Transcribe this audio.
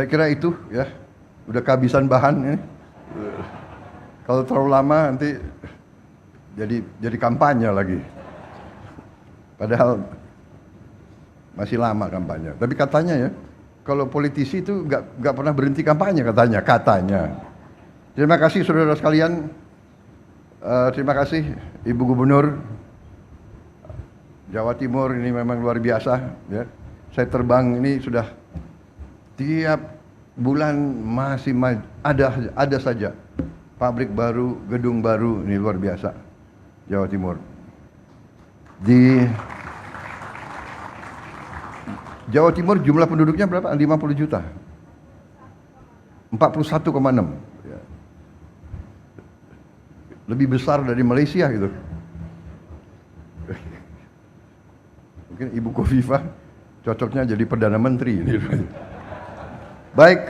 Saya kira itu ya, udah kehabisan bahan ini. Kalau terlalu lama nanti jadi kampanye lagi. Padahal masih lama kampanye. Tapi katanya ya, kalau politisi itu nggak pernah berhenti kampanye katanya. Terima kasih saudara sekalian. Terima kasih Ibu Gubernur Jawa Timur, ini memang luar biasa. Ya. Saya terbang ini sudah tiap bulan masih ada saja pabrik baru, gedung baru, ini luar biasa. Jawa Timur. Di Jawa Timur jumlah penduduknya berapa? 50 juta. 41,6. Ya. Lebih besar dari Malaysia gitu. Mungkin Ibu Khofifah cocoknya jadi Perdana Menteri. Baik.